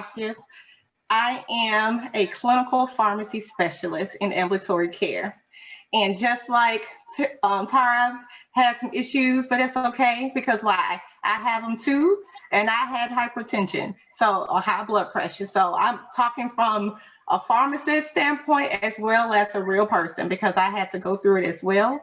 Katashia. I am a clinical pharmacy specialist in ambulatory care. And just like Tara had some issues, but it's okay because why? I have them too, and I had hypertension, so or high blood pressure. So I'm talking from a pharmacist standpoint as well as a real person because I had to go through it as well.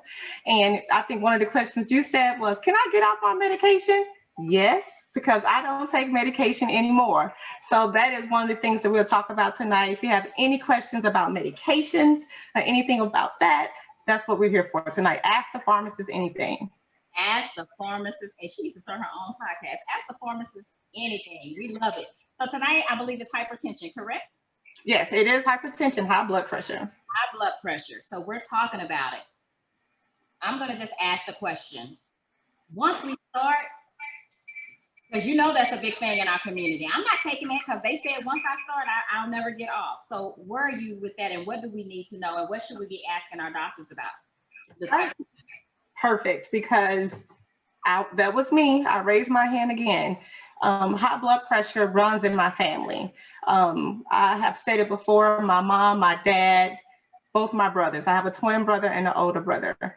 And I think one of the questions you said was, "Can I get off my medication?" Yes, because I don't take medication anymore. So that is one of the things that we'll talk about tonight. If you have any questions about medications or anything about that, that's what we're here for tonight. Ask the pharmacist anything. Ask the pharmacist, and she used to start her own podcast. Ask the pharmacist anything. We love it. So tonight, I believe it's hypertension, correct? Yes, it is hypertension, high blood pressure. High blood pressure. So we're talking about it. I'm going to just ask the question. Once we start, because you know that's a big thing in our community. I'm not taking that because they said once I start, I'll never get off. So where are you with that, and what do we need to know, and what should we be asking our doctors about? Perfect, because that was me. I raised my hand again. High blood pressure runs in my family. I have stated before, my mom, my dad, both my brothers. I have a twin brother and an older brother.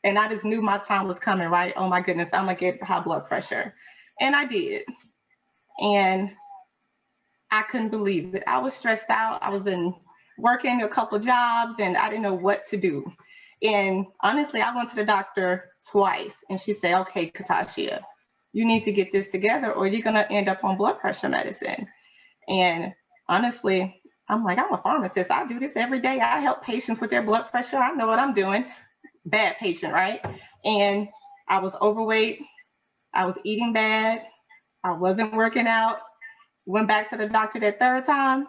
And I just knew my time was coming, right? Oh my goodness, I'm gonna get high blood pressure. And I did. And I couldn't believe it. I was stressed out. I was working a couple of jobs and I didn't know what to do. And honestly, I went to the doctor twice and she said, "Okay, Katashia, you need to get this together or you're gonna end up on blood pressure medicine." And honestly, I'm like, I'm a pharmacist. I do this every day. I help patients with their blood pressure. I know what I'm doing. Bad patient, right? And I was overweight. I was eating bad. I wasn't working out. Went back to the doctor that third time.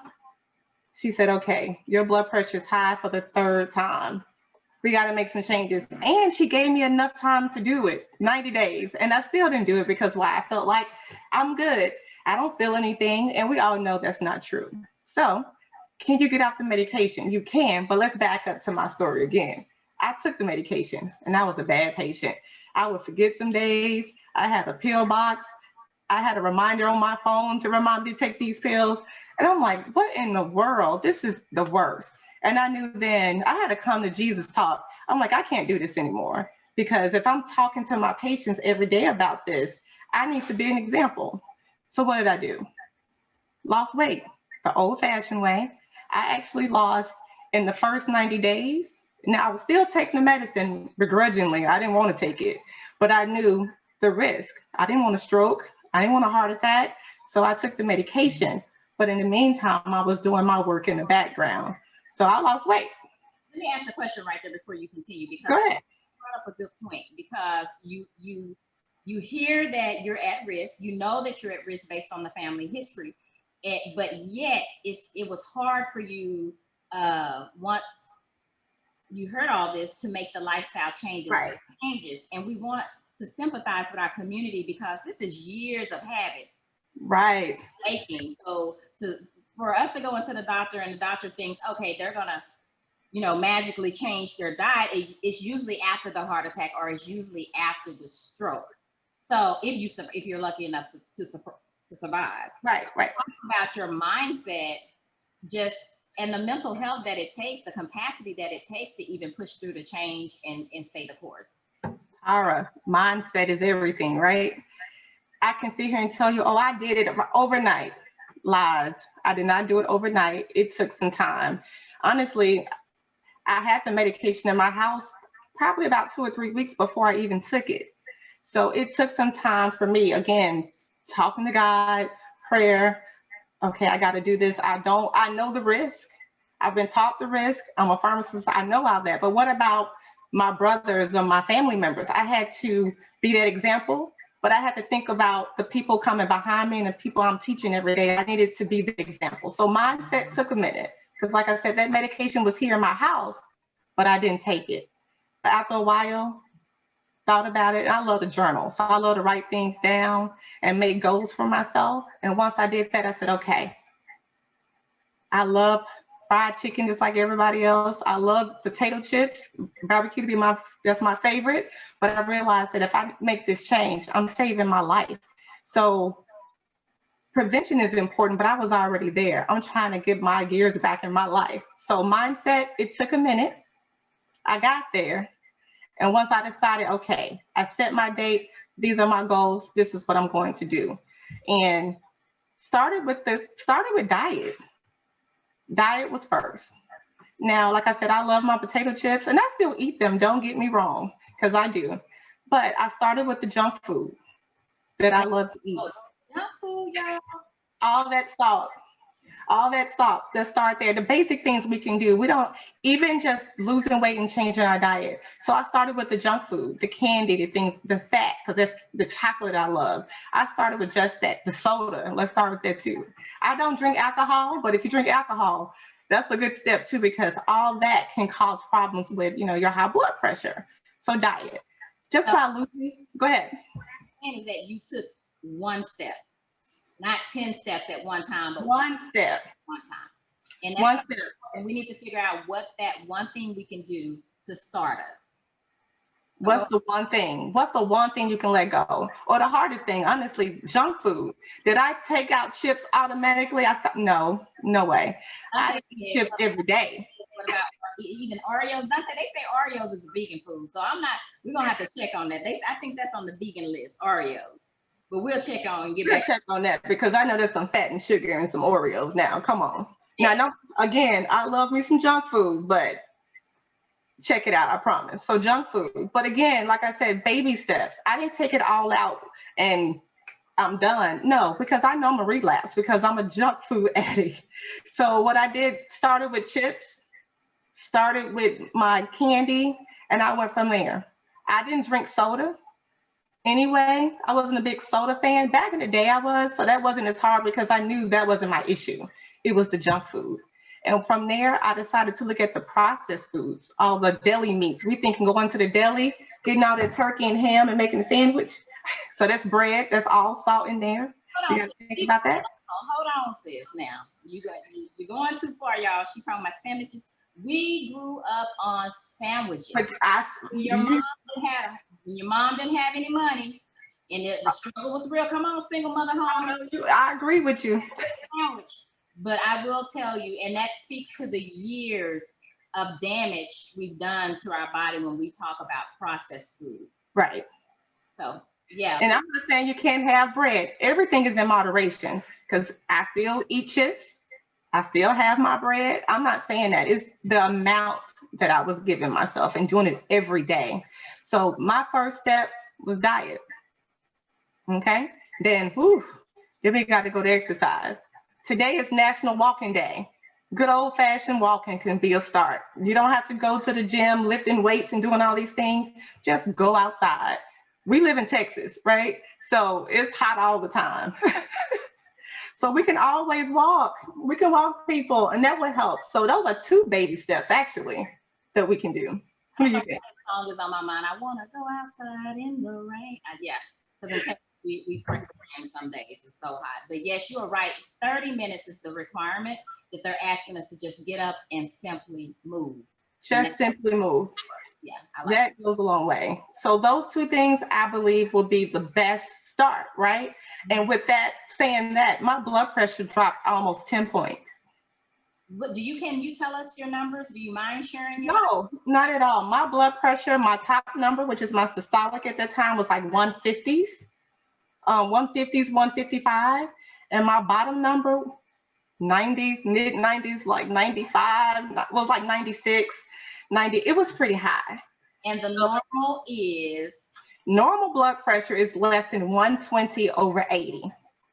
She said, "Okay, your blood pressure is high for the third time. We got to make some changes." And she gave me enough time to do it, 90 days. And I still didn't do it because why? I felt like I'm good. I don't feel anything. And we all know that's not true. So can you get off the medication? You can, but let's back up to my story again. I took the medication and I was a bad patient. I would forget some days. I had a pill box. I had a reminder on my phone to remind me to take these pills. And I'm like, what in the world? This is the worst. And I knew then I had to come to Jesus talk. I'm like, I can't do this anymore because if I'm talking to my patients every day about this, I need to be an example. So what did I do? Lost weight the old fashioned way. I actually lost in the first 90 days. Now I was still taking the medicine begrudgingly. I didn't want to take it, but I knew the risk. I didn't want a stroke. I didn't want a heart attack. So I took the medication. But in the meantime, I was doing my work in the background. So I lost weight. Let me ask a question right there before you continue, because Go ahead. you brought up a good point, because you hear that you're at risk, you know that you're at risk based on the family history, but yet it was hard for you once you heard all this to make the lifestyle changes. Right. And we want to sympathize with our community because this is years of habit. Right. Making. So for us to go into the doctor and the doctor thinks, okay, they're gonna, magically change their diet, it's usually after the heart attack or it's usually after the stroke. So if you're lucky enough to survive. Right. Talk about your mindset, and the mental health that it takes, the capacity that it takes to even push through the change and stay the course. Tara, mindset is everything, right? I can sit here and tell you, oh, I did it overnight. Lies. I did not do it overnight. It took some time. Honestly, I had the medication in my house probably about 2 or 3 weeks before I even took it. So it took some time for me, again, talking to God, prayer. Okay, I got to do this. I know the risk. I've been taught the risk. I'm a pharmacist. I know all that. But what about my brothers or my family members? I had to be that example, but I had to think about the people coming behind me and the people I'm teaching every day. I needed to be the example. So mindset took a minute because, like I said, that medication was here in my house, but I didn't take it. But after a while, thought about it, and I love to journal. So I love to write things down and make goals for myself. And once I did that, I said, okay, I love fried chicken just like everybody else. I love potato chips. Barbecue to be that's my favorite. But I realized that if I make this change, I'm saving my life. So prevention is important, but I was already there. I'm trying to get my gears back in my life. So mindset, it took a minute. I got there. And once I decided, okay, I set my date, these are my goals, this is what I'm going to do. And started with diet. Diet was first. Now, like I said, I love my potato chips and I still eat them, don't get me wrong, because I do. But I started with the junk food that I love to eat. Junk food, y'all. All that salt, let's start there. The basic things we can do. We don't even just losing weight and changing our diet. So I started with the junk food, the candy, the things, the fat, because that's the chocolate I love. I started with just that, the soda. Let's start with that too. I don't drink alcohol, but if you drink alcohol, that's a good step too, because all that can cause problems with, your high blood pressure. So diet, just by losing, go ahead. Is that you took one step, not 10 steps at one time, but one step. One time. And that's one step. And we need to figure out what that one thing we can do to start us. What's the one thing? What's the one thing you can let go? Or the hardest thing, honestly, junk food. Did I take out chips automatically? No way. I eat chips every day. What about even Oreos? Dante, they say Oreos is vegan food. So we're going to have to check on that. I think that's on the vegan list, Oreos. But we'll check on and get back. Check on that, because I know there's some fat and sugar in some Oreos now. Come on. Yeah. Now, again, I love me some junk food, but check it out, I promise. So junk food. But again, like I said, baby steps. I didn't take it all out and I'm done. No, because I know I'm a relapse because I'm a junk food addict. So what I did, started with chips, started with my candy, and I went from there. I didn't drink soda. Anyway, I wasn't a big soda fan. Back in the day I was, so that wasn't as hard because I knew that wasn't my issue. It was the junk food. And from there, I decided to look at the processed foods, all the deli meats. We think going to the deli, getting all that turkey and ham and making a sandwich. So that's bread, that's all salt in there. You got to think about that? Hold on, sis. Now, you're going too far, y'all. She's talking about sandwiches. We grew up on sandwiches. But when your mom didn't have any money, and the struggle was real. Come on, single mother home. I agree with you. Sandwich. But I will tell you, and that speaks to the years of damage we've done to our body when we talk about processed food. Right. So, yeah. And I'm not saying you can't have bread. Everything is in moderation, because I still eat chips. I still have my bread. I'm not saying that. It's the amount that I was giving myself and doing it every day. So my first step was diet. Okay. Then we got to go to exercise. Today is National Walking Day. Good old fashioned walking can be a start. You don't have to go to the gym, lifting weights and doing all these things. Just go outside. We live in Texas, right? So it's hot all the time. So we can always walk. We can walk people, and that will help. So those are 2 baby steps, actually, that we can do. What do you think? That song is on my mind. I want to go outside in the rain. Yeah, because in Texas, we pray for rain some days. It's so hot. But yes, you are right. 30 minutes is the requirement that they're asking us to just get up and simply move. Just simply move. Yeah, that goes a long way. So those 2 things, I believe, will be the best start, right? And with that, saying that, my blood pressure dropped almost 10 points. What can you tell us your numbers? Do you mind sharing your No, not at all. My blood pressure, my top number, which is my systolic at that time, was like 150s, 155, and my bottom number, 90s, mid 90s, like 95, was like 96. 90, it was pretty high. And the normal is? Normal blood pressure is less than 120 over 80.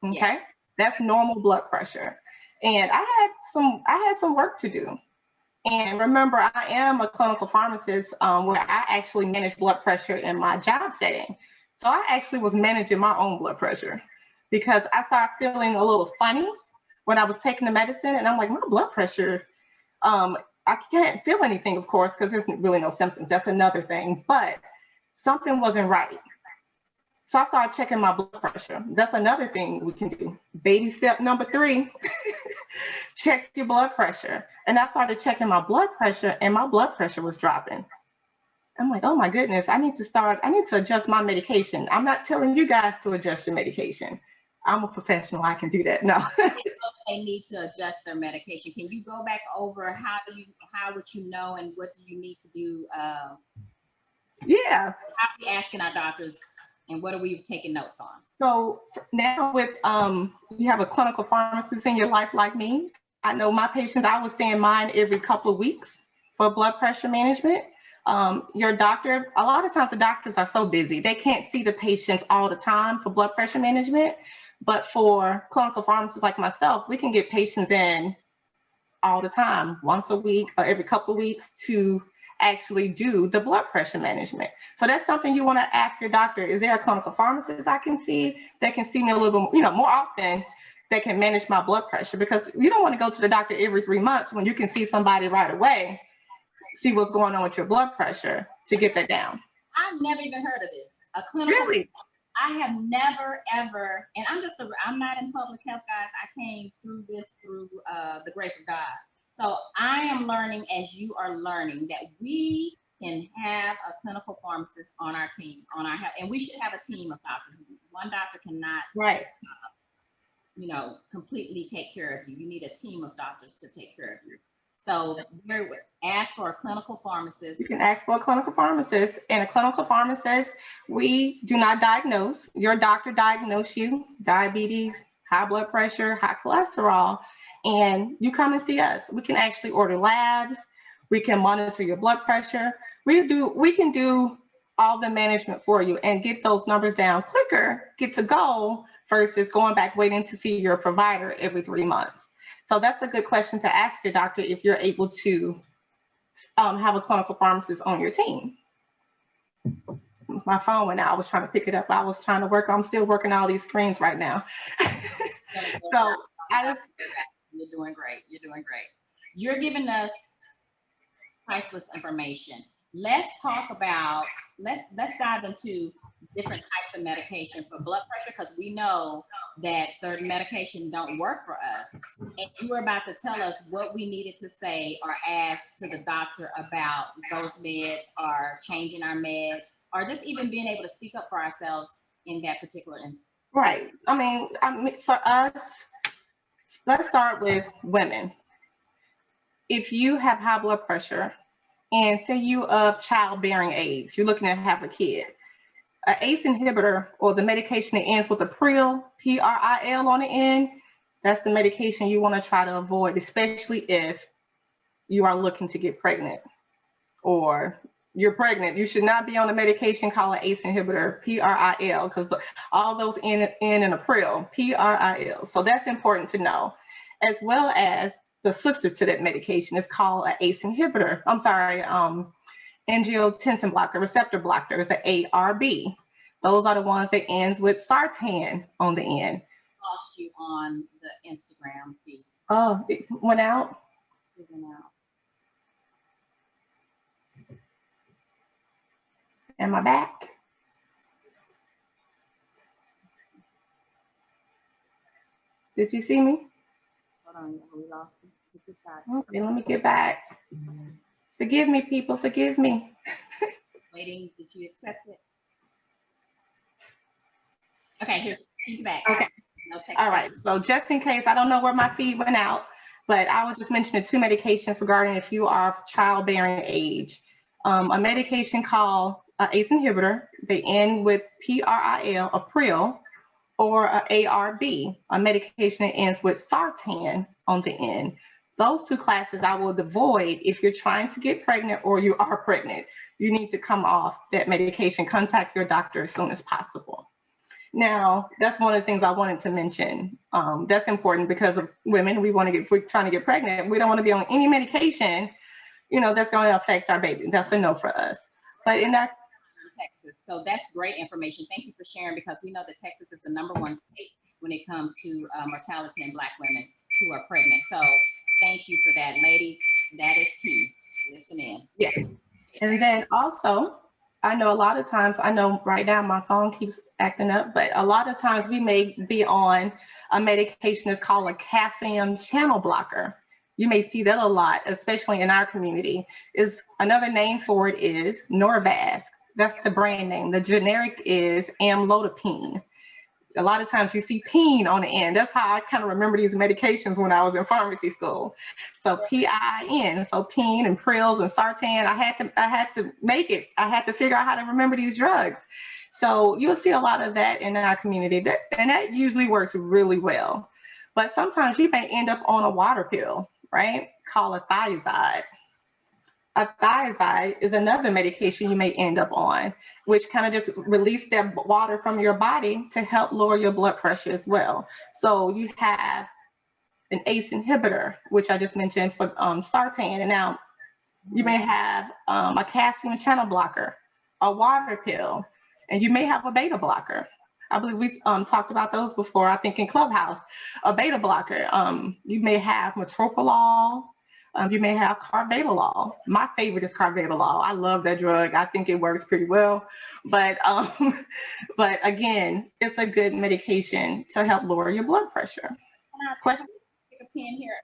Okay, yeah. That's normal blood pressure. And I had some work to do. And remember, I am a clinical pharmacist where I actually manage blood pressure in my job setting. So I actually was managing my own blood pressure because I started feeling a little funny when I was taking the medicine, and I'm like, my blood pressure, I can't feel anything, of course, because there's really no symptoms. That's another thing, but something wasn't right. So I started checking my blood pressure. That's another thing we can do. Baby step number 3, check your blood pressure. And I started checking my blood pressure, and my blood pressure was dropping. I'm like, oh my goodness, I need to adjust my medication. I'm not telling you guys to adjust your medication. I'm a professional. I can do that. No. They need to adjust their medication. Can you go back over how would you know and what do you need to do? Yeah. How are we asking our doctors and what are we taking notes on? So now with you have a clinical pharmacist in your life like me. I know my patients, I was seeing mine every couple of weeks for blood pressure management. Your doctor, a lot of times the doctors are so busy, they can't see the patients all the time for blood pressure management. But for clinical pharmacists like myself, we can get patients in all the time, once a week or every couple of weeks to actually do the blood pressure management. So that's something you want to ask your doctor. Is there a clinical pharmacist I can see that can see me a little bit, more often, that can manage my blood pressure? Because you don't want to go to the doctor every 3 months when you can see somebody right away, see what's going on with your blood pressure to get that down. I've never even heard of this. A clinical. Really? I have never ever, and I'm not in public health, guys. I came through this through the grace of God. So I am learning as you are learning that we can have a clinical pharmacist on our team, on our health, and we should have a team of doctors. One doctor cannot, right, completely take care of you. You need a team of doctors to take care of you. So ask for a clinical pharmacist. You can ask for a clinical pharmacist. And a clinical pharmacist, we do not diagnose. Your doctor diagnoses you, diabetes, high blood pressure, high cholesterol, and you come and see us. We can actually order labs. We can monitor your blood pressure. We can do all the management for you and get those numbers down quicker, get to goal, versus going back waiting to see your provider every 3 months. So that's a good question to ask your doctor if you're able to have a clinical pharmacist on your team. My phone went out. I was trying to pick it up. I was trying to work. I'm still working all these screens right now. So You're doing great. You're doing great. You're giving us priceless information. Let's dive into different types of medication for blood pressure, because we know that certain medication don't work for us. And you were about to tell us what we needed to say or ask to the doctor about those meds, or changing our meds, or just even being able to speak up for ourselves in that particular instance. Right. I mean, for us, let's start with women. If you have high blood pressure and say you of childbearing age, you're looking to have a kid, an ACE inhibitor, or the medication that ends with a pril, P-R-I-L on the end, that's the medication you want to try to avoid, especially if you are looking to get pregnant or you're pregnant. You should not be on a medication called an ACE inhibitor, P-R-I-L, because all those end in a pril, P-R-I-L. So that's important to know, as well as the sister to that medication is called an ACE inhibitor. I'm sorry, angiotensin blocker, receptor blocker is an ARB. Those are the ones that ends with sartan on the end. Lost you on the Instagram feed. Oh, it went out? It went out. Am I back? Did you see me? Hold on, we lost it. Okay, let me get back. Forgive me, people, forgive me. Waiting, did you accept it? Okay, here, he's back. Okay. All right, so just in case, I don't know where my feed went out, but I was just mentioning 2 medications regarding if you are of childbearing age. A medication called ACE inhibitor, they end with P-R-I-L, a pril, or a ARB, a medication that ends with sartan on the end. Those 2 classes I will avoid if you're trying to get pregnant or you are pregnant. You need to come off that medication, contact your doctor as soon as possible. Now, that's one of the things I wanted to mention. That's important because of women. If we're trying to get pregnant, we don't want to be on any medication, that's going to affect our baby. That's a no for us. But in our Texas, so that's great information. Thank you for sharing, because we know that Texas is the #1 state when it comes to mortality in Black women who are pregnant. So thank you for that, ladies. That is key. Listen in. Yes. And then also, I know a lot of times, right now my phone keeps acting up, but a lot of times we may be on a medication that's called a calcium channel blocker. You may see that a lot, especially in our community. Another name for it is Norvasc. That's the brand name. The generic is amlodipine. A lot of times you see peen on the end. That's how I kind of remember these medications when I was in pharmacy school. So PIN, so peen and prils and sartan. I had to make it. I had to figure out how to remember these drugs. So you'll see a lot of that in our community, and that usually works really well. But sometimes you may end up on a water pill, right? Called a thiazide. A thiazide is another medication you may end up on, which kind of just release that water from your body to help lower your blood pressure as well. So you have an ACE inhibitor, which I just mentioned for sartan, and now you may have a calcium channel blocker, a water pill, and you may have a beta blocker. I believe we talked about those before, I think in Clubhouse. A beta blocker, you may have metoprolol, you may have carvedilol. My favorite is carvedilol. I love that drug. I think it works pretty well. But again, it's a good medication to help lower your blood pressure. Question? Stick a pin here.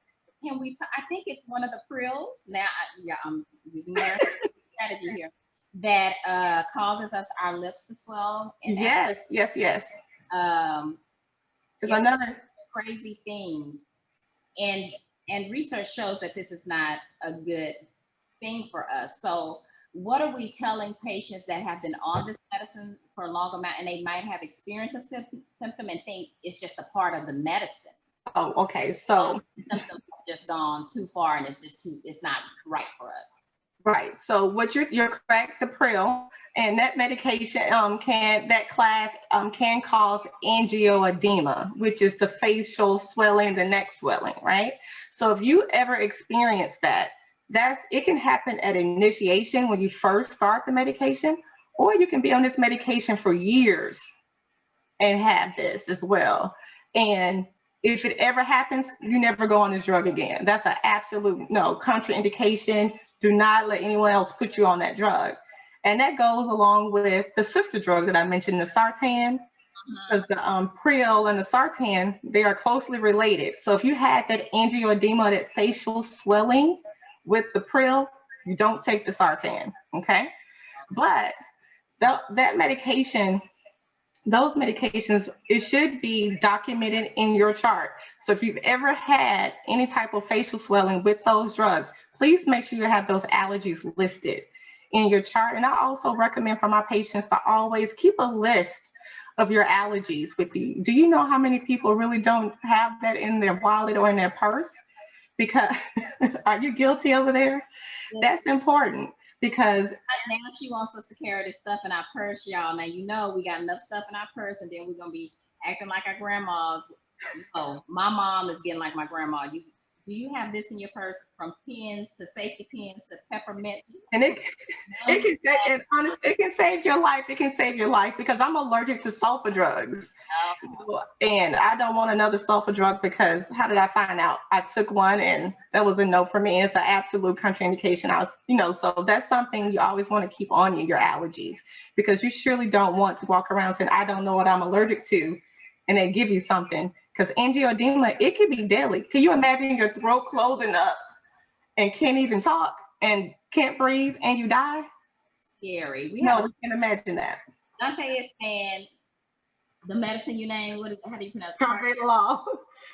Can we? I think it's one of the prils. Now, I'm using their strategy here that causes us our lips to swell. And yes. There's another crazy things, and research shows that this is not a good thing for us. So what are we telling patients that have been on this medicine for a long amount and they might have experienced a symptom and think it's just a part of the medicine? Oh, okay. So symptoms have just gone too far and it's not right for us. Right. So what you're correct, the pril and that medication that class can cause angioedema, which is the facial swelling, the neck swelling, right? So if you ever experience that, it can happen at initiation when you first start the medication, or you can be on this medication for years and have this as well. And if it ever happens, you never go on this drug again. That's an absolute no, contraindication. Do not let anyone else put you on that drug. And that goes along with the sister drug that I mentioned, the sartan, because the pril and the sartan, they are closely related. So if you had that angioedema, that facial swelling with the pril, you don't take the sartan, okay? But that medication, those medications, it should be documented in your chart. So if you've ever had any type of facial swelling with those drugs, please make sure you have those allergies listed in your chart. And I also recommend for my patients to always keep a list of your allergies with you. Do you know how many people really don't have that in their wallet or in their purse? Because are you guilty over there? Yes. That's important. Because now she wants us to carry this stuff in our purse, y'all. Now, you know, we got enough stuff in our purse, and then we're going to be acting like our grandmas. Oh, my mom is getting like my grandma. Do you have this in your purse, from pins to safety pins to peppermint? And it can save your life. It can save your life because I'm allergic to sulfur drugs. And I don't want another sulfur drug because how did I find out? I took one and that was a no for me. It's an absolute contraindication. So that's something you always want to keep on you, your allergies, because you surely don't want to walk around saying, I don't know what I'm allergic to, and they give you something. Because angioedema, it can be deadly. Can you imagine your throat closing up and can't even talk and can't breathe and you die? Scary. We can't imagine that. Dante is saying the medicine you named, how do you pronounce it? Carvedilol.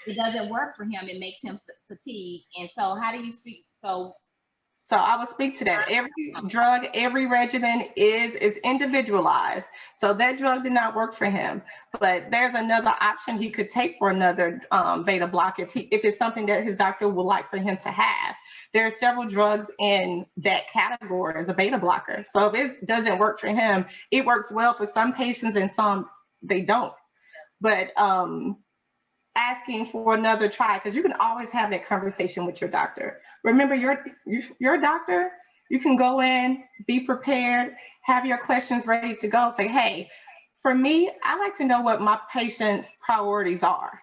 It doesn't work for him. It makes him fatigued. And so how do you speak? So I will speak to that. Every drug, every regimen is individualized. So that drug did not work for him, but there's another option he could take for another beta blocker if it's something that his doctor would like for him to have. There are several drugs in that category as a beta blocker. So if it doesn't work for him, it works well for some patients and some they don't. But asking for another try, because you can always have that conversation with your doctor. Remember, your doctor, you can go in, be prepared, have your questions ready to go. Say, hey, for me, I like to know what my patient's priorities are.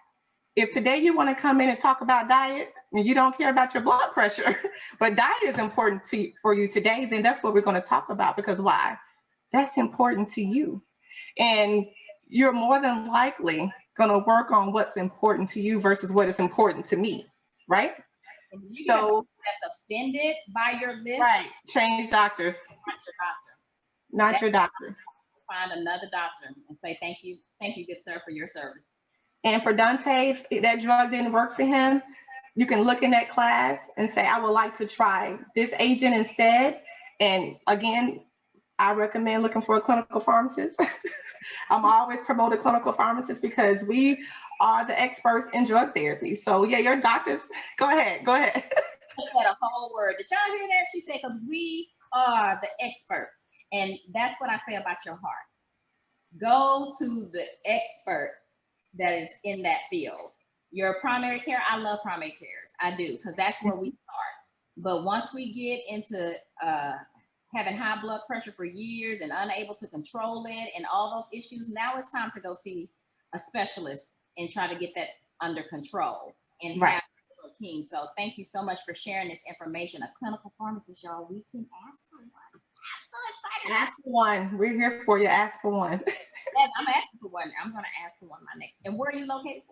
If today you want to come in and talk about diet, and you don't care about your blood pressure, but diet is important for you today, then that's what we're going to talk about. Because why? That's important to you. And you're more than likely going to work on what's important to you versus what is important to me, right? So that's offended by your list. Right. Change doctors. Not your doctor. Not your doctor. find another doctor and say, thank you, good sir, for your service. And for Dante, if that drug didn't work for him, you can look in that class and say, I would like to try this agent instead. And again, I recommend looking for a clinical pharmacist. I'm always promote a clinical pharmacist because we are the experts in drug therapy. So yeah, your doctors, go ahead. I said a whole word. Did y'all hear that? She said, because we are the experts. And that's what I say about your heart. Go to the expert that is in that field. Your primary care, I love primary cares. I do, because that's where we start. But once we get into having high blood pressure for years and unable to control it and all those issues, now it's time to go see a specialist and try to get that under control and have a team. So thank you so much for sharing this information. A clinical pharmacist, y'all, we can ask for one. I'm so excited. Ask for one. We're here for you. Ask for one. Yes, I'm asking for one. I'm going to ask for one my next. And where are you located?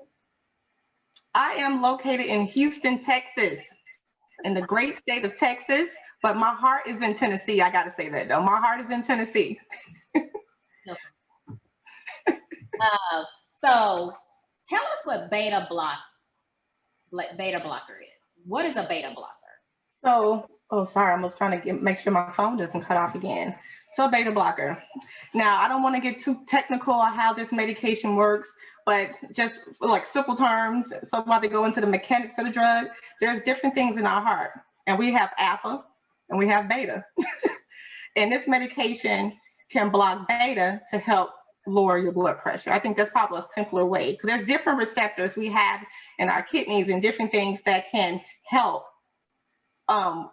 I am located in Houston, Texas, in the great state of Texas, but my heart is in Tennessee. I got to say that though. My heart is in Tennessee. So tell us what beta blocker is. What is a beta blocker? So, sorry, I was trying to make sure my phone doesn't cut off again. So beta blocker. Now, I don't want to get too technical on how this medication works, but just like simple terms, so while they go into the mechanics of the drug, there's different things in our heart. And we have alpha and we have beta. And this medication can block beta to help lower your blood pressure. I think that's probably a simpler way, because there's different receptors we have in our kidneys and different things that can help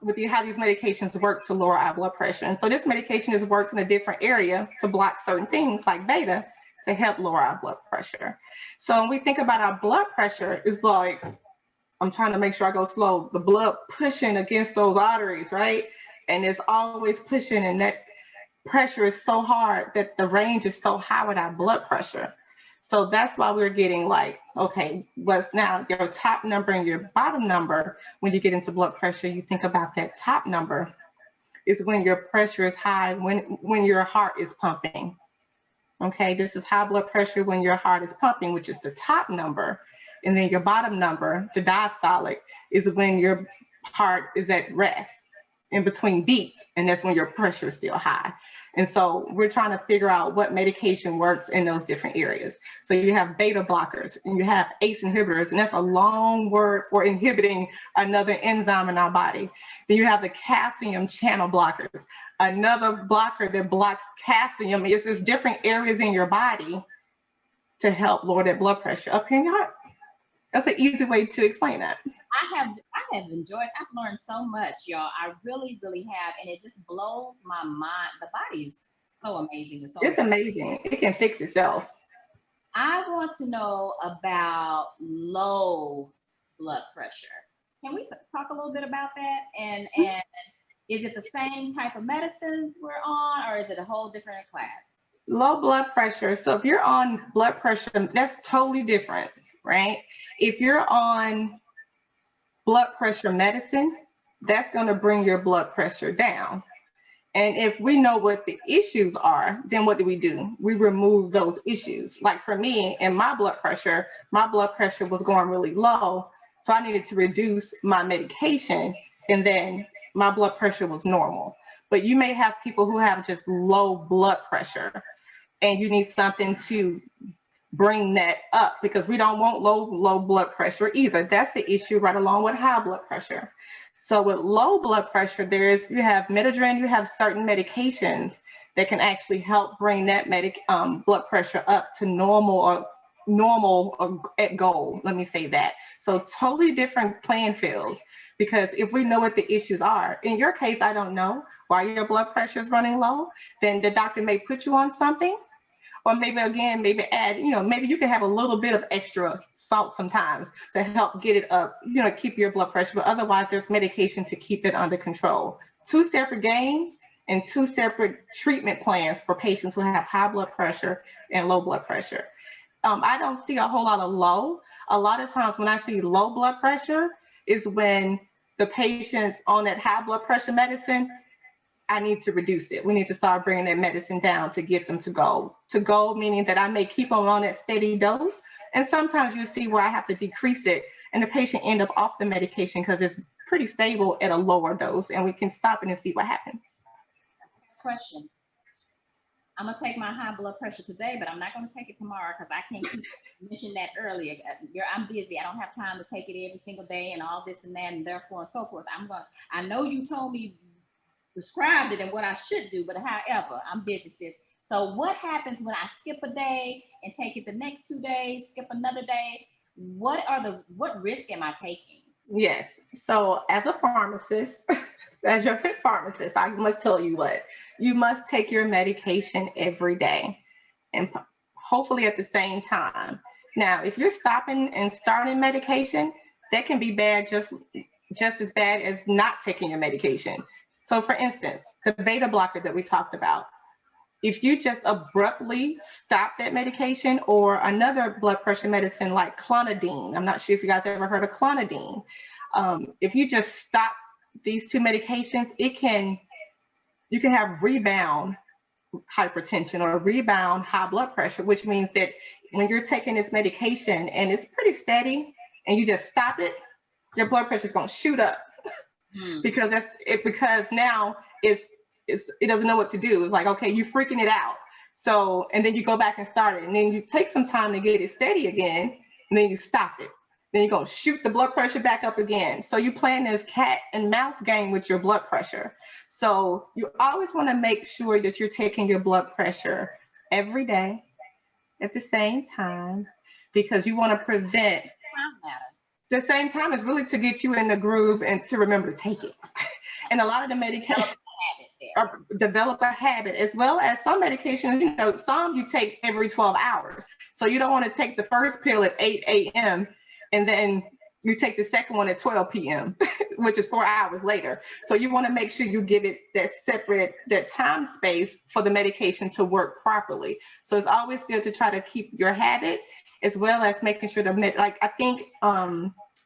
with how these medications work to lower our blood pressure. And so this medication works in a different area to block certain things like beta to help lower our blood pressure. So when we think about our blood pressure, it's like, I'm trying to make sure I go slow, the blood pushing against those arteries, right? And it's always pushing, and that pressure is so hard that the range is so high with our blood pressure. So that's why we're getting like, okay, what's now your top number and your bottom number? When you get into blood pressure, you think about that top number is when your pressure is high, when your heart is pumping. Okay, this is high blood pressure when your heart is pumping, which is the top number. And then your bottom number, the diastolic, is when your heart is at rest in between beats, and that's when your pressure is still high. And so we're trying to figure out what medication works in those different areas. So you have beta blockers and you have ACE inhibitors, and that's a long word for inhibiting another enzyme in our body. Then you have the calcium channel blockers, another blocker that blocks calcium. It's just different areas in your body to help lower that blood pressure up here in your heart. That's an easy way to explain that. I have enjoyed, I've learned so much, y'all. I really, really have. And it just blows my mind. The body's so amazing. It's amazing. It can fix itself. I want to know about low blood pressure. Can we talk a little bit about that? And is it the same type of medicines we're on, or is it a whole different class? Low blood pressure. So if you're on blood pressure, that's totally different, right? If you're on blood pressure medicine, that's going to bring your blood pressure down. And if we know what the issues are, then what do? We remove those issues. Like for me and my blood pressure was going really low. So I needed to reduce my medication, and then my blood pressure was normal. But you may have people who have just low blood pressure, and you need something to bring that up, because we don't want low blood pressure either. That's the issue, right along with high blood pressure. So with low blood pressure, you have Midodrine, you have certain medications that can actually help bring that blood pressure up to normal or at goal. Let me say that. So totally different playing fields, because if we know what the issues are, in your case, I don't know why your blood pressure is running low, then the doctor may put you on something. Or maybe add, maybe you can have a little bit of extra salt sometimes to help get it up, keep your blood pressure. But otherwise, there's medication to keep it under control. 2 separate games and 2 separate treatment plans for patients who have high blood pressure and low blood pressure. I don't see a whole lot of low. A lot of times when I see low blood pressure is when the patient's on that high blood pressure medicine. I need to reduce it. We need to start bringing that medicine down to get them to go. To go, meaning that I may keep them on that steady dose. And sometimes you see where I have to decrease it and the patient end up off the medication because it's pretty stable at a lower dose, and we can stop it and see what happens. Question. I'm gonna take my high blood pressure today, but I'm not gonna take it tomorrow because I can't keep mentioning that earlier. I'm busy. I don't have time to take it every single day and all this and that and therefore and so forth. I know you told me prescribed it and what I should do, but however, I'm busy, sis. So what happens when I skip a day and take it the next 2 days, skip another day? What risk am I taking? Yes. So as a pharmacist, as your pharmacist, I must tell you what, you must take your medication every day and hopefully at the same time. Now, if you're stopping and starting medication, that can be bad, just as bad as not taking your medication. So for instance, the beta blocker that we talked about, if you just abruptly stop that medication, or another blood pressure medicine like clonidine, I'm not sure if you guys ever heard of clonidine. If you just stop these two medications, you can have rebound hypertension or rebound high blood pressure, which means that when you're taking this medication and it's pretty steady and you just stop it, your blood pressure is going to shoot up because now it doesn't know what to do. It's like, okay, you're freaking it out. So, and then you go back and start it, and then you take some time to get it steady again, and then you stop it. Then you're going to shoot the blood pressure back up again. So you playing this cat and mouse game with your blood pressure. So you always want to make sure that you're taking your blood pressure every day at the same time, because you want to prevent. The same time is really to get you in the groove and to remember to take it. And a lot of the medications develop a habit, as well as some medications, some you take every 12 hours. So you don't want to take the first pill at 8 a.m. and then you take the second one at 12 p.m., which is 4 hours later. So you want to make sure you give it that time space for the medication to work properly. So it's always good to try to keep your habit, as well as making sure like I think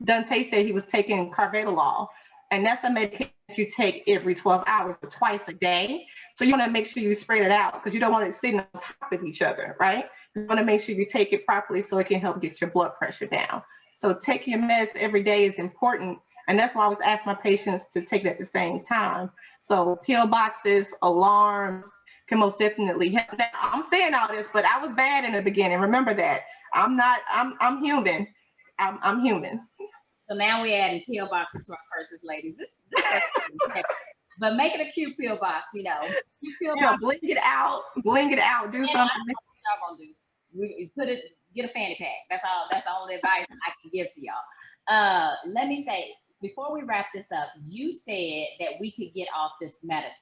Dante said he was taking carvedilol, and that's a medication you take every 12 hours or twice a day. So you want to make sure you spread it out, because you don't want it sitting on top of each other, right? You want to make sure you take it properly so it can help get your blood pressure down. So taking your meds every day is important. And that's why I always ask my patients to take it at the same time. So pill boxes, alarms can most definitely help. Now, I'm saying all this, but I was bad in the beginning. Remember that. I'm human. I'm human. So now we're adding pill boxes to our purses, ladies. This but make it a cute pill box, cute pill box. Bling it out, do something. Y'all gonna do. We get a fanny pack. That's the only advice I can give to y'all. Let me say, before we wrap this up, you said that we could get off this medicine.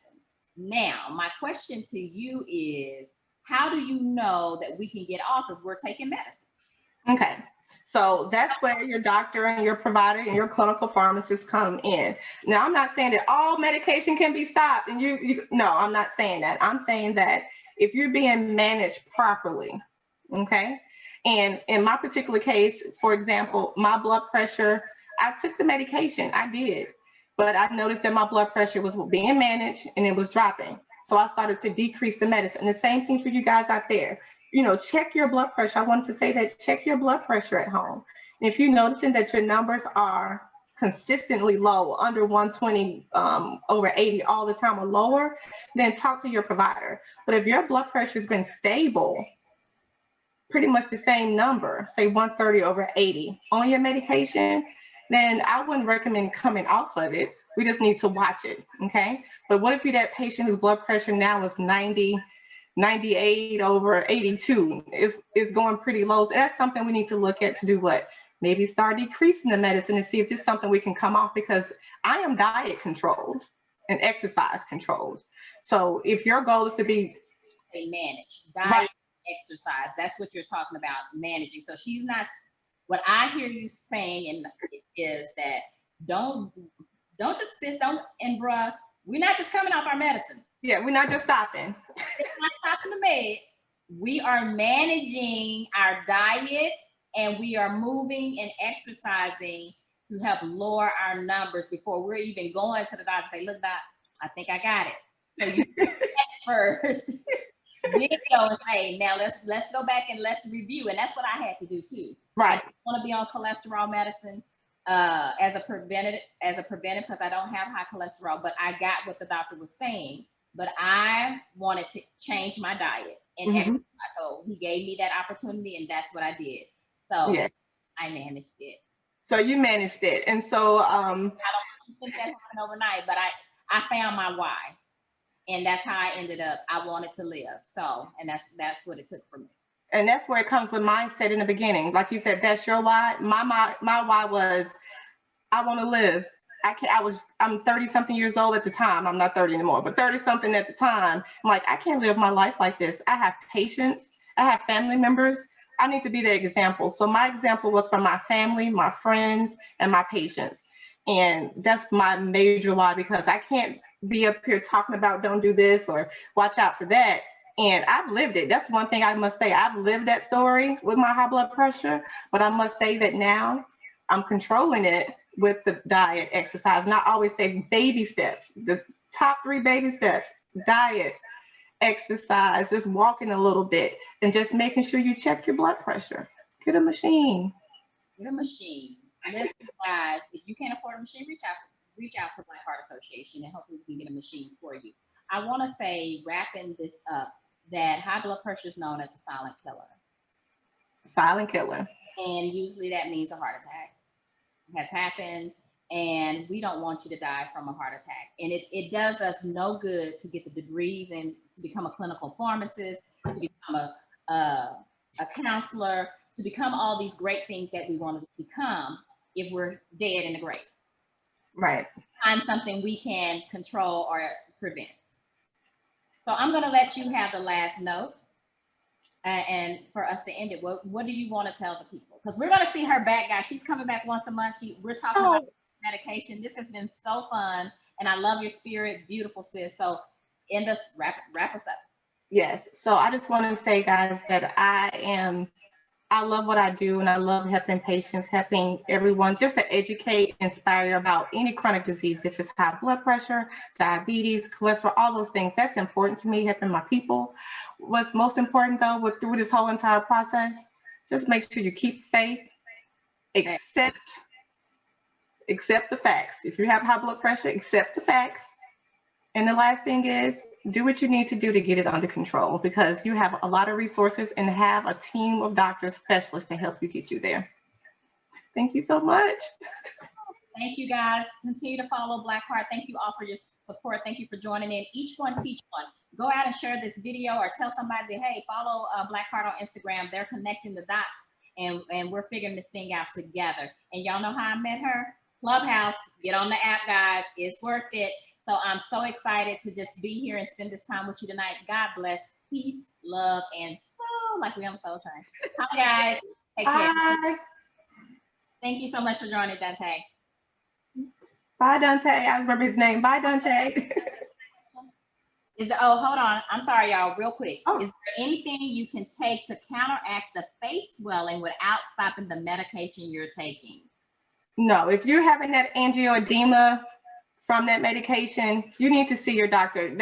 Now, my question to you is, how do you know that we can get off if we're taking medicine? Okay, so that's where your doctor and your provider and your clinical pharmacist come in. Now, I'm not saying that all medication can be stopped, and no, I'm not saying that. I'm saying that if you're being managed properly, okay? And in my particular case, for example, my blood pressure, I took the medication, I did, but I noticed that my blood pressure was being managed and it was dropping. So I started to decrease the medicine. And the same thing for you guys out there. Check your blood pressure. I wanted to say that, check your blood pressure at home. And if you're noticing that your numbers are consistently low, under 120 over 80 all the time or lower, then talk to your provider. But if your blood pressure has been stable, pretty much the same number, say 130 over 80 on your medication, then I wouldn't recommend coming off of it. We just need to watch it, okay? But what if you're that patient whose blood pressure now is 90, 98 over 82, is going pretty low? So that's something we need to look at to do what? Maybe start decreasing the medicine and see if this is something we can come off, because I am diet controlled and exercise controlled. So if your goal is to be managed, diet, exercise, that's what you're talking about, managing. So she's not, what I hear you saying is that don't just sit on, and bruh, we're not just coming off our medicine. Yeah, we're not just stopping. It's not stopping the meds. We are managing our diet, and we are moving and exercising to help lower our numbers before we're even going to the doctor and say, look, doc, I think I got it. So you do that first. Then go and say, now let's go back and let's review. And that's what I had to do too. Right. I don't want to be on cholesterol medicine as a preventive because I don't have high cholesterol, but I got what the doctor was saying. But I wanted to change my diet and exercise. So he gave me that opportunity, and that's what I did. So yeah. I managed it. So you managed it. And so I don't think that happened overnight, but I found my why. And that's how I ended up. I wanted to live. So, and that's what it took for me. And that's where it comes with mindset in the beginning. Like you said, that's your why. My why was, I want to live. I'm 30 something years old at the time. I'm not 30 anymore, but 30 something at the time. I'm like, I can't live my life like this. I have patients. I have family members. I need to be the example. So my example was from my family, my friends, and my patients. And that's my major why, because I can't be up here talking about don't do this or watch out for that. And I've lived it. That's one thing I must say. I've lived that story with my high blood pressure, but I must say that now I'm controlling it with the diet, exercise. And I always say baby steps, the top 3 baby steps: diet, exercise, just walking a little bit, and just making sure you check your blood pressure. Get a machine. Get a machine. Listen, guys, if you can't afford a machine, reach out to Black Heart Association and hopefully we can get a machine for you. I want to say, wrapping this up, that high blood pressure is known as a silent killer. Silent killer. And usually that means a heart attack has happened, and we don't want you to die from a heart attack. And it does us no good to get the degrees and to become a clinical pharmacist, to become a counselor, to become all these great things that we want to become if we're dead in the grave. Right. Find something we can control or prevent. So I'm going to let you have the last note. And for us to end it, what do you want to tell the people? Because we're going to see her back, guys. She's coming back once a month. We're talking about medication. This has been so fun, and I love your spirit. Beautiful, sis. So wrap us up. Yes. So I just want to say, guys, that I love what I do, and I love helping patients, helping everyone, just to educate, inspire about any chronic disease. If it's high blood pressure, diabetes, cholesterol, all those things, that's important to me, helping my people. What's most important though, through this whole entire process, just make sure you keep faith, accept the facts. If you have high blood pressure, accept the facts. And the last thing is, do what you need to do to get it under control, because you have a lot of resources and have a team of doctors, specialists to help you get you there. Thank you so much. Thank you, guys. Continue to follow Black Heart. Thank you all for your support. Thank you for joining in. Each one teach one. Go out and share this video, or tell somebody, hey, follow Black Heart on Instagram. They're connecting the dots, and we're figuring this thing out together. And y'all know how I met her? Clubhouse. Get on the app, guys. It's worth it. So I'm so excited to just be here and spend this time with you tonight. God bless. Peace, love, and soul, like we on Soul Train. Hi, guys. Take care. Bye. Thank you so much for joining, Dante. Bye, Dante. I remember his name. Bye, Dante. Hold on. I'm sorry, y'all, real quick. Is there anything you can take to counteract the face swelling without stopping the medication you're taking? No, if you're having that angioedema from that medication, you need to see your doctor.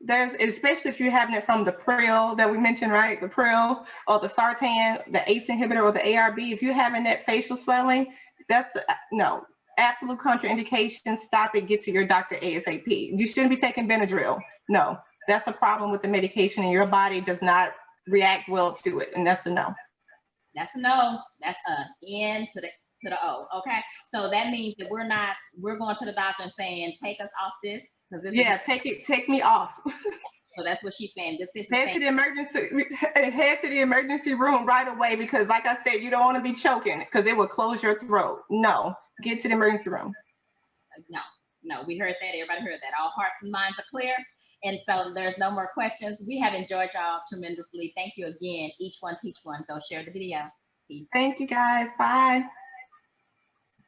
Especially if you're having it from the Pril that we mentioned, right? The Pril or the Sartan, the ACE inhibitor or the ARB. If you're having that facial swelling, that's no, absolute contraindication. Stop it, get to your doctor ASAP. You shouldn't be taking Benadryl. No, that's a problem with the medication, and your body does not react well to it. And that's a no. That's a no. That's a N to the O. Okay. So that means that we're going to the doctor and saying, take us off this. Take me off. So that's what she's saying. Head to the emergency room right away, because like I said, you don't want to be choking, because it will close your throat. No, get to the emergency room. No, we heard that. Everybody heard that. All hearts and minds are clear. And so there's no more questions. We have enjoyed y'all tremendously. Thank you again. Each one teach one. Go share the video. Peace. Thank you, guys. Bye.